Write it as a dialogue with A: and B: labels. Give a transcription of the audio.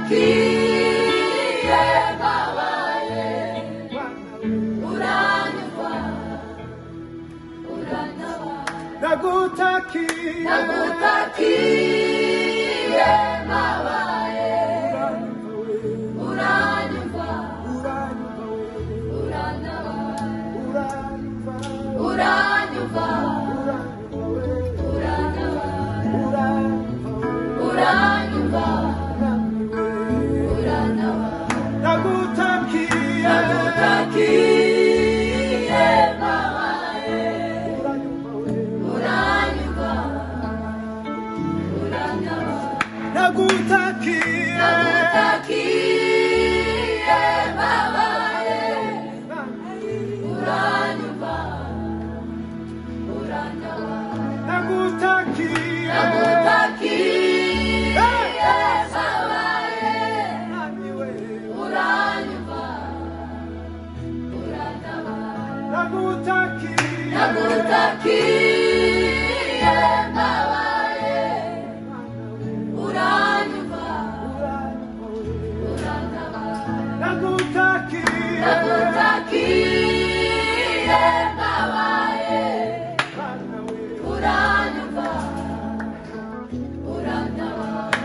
A: Nagutakiye babaye uranyumva urantabara Nagutakiye babaye uranyumva urantabara uranyumva uranyumva Nagutakiye babaye uranyumva urantabara Nagutakiye babaye uranyumva urantabara Nagutakiye babaye uranyumva urantabara Nagutakiye babaye uranyumva urantabara Nagutakiye babaye uranyumva urantabara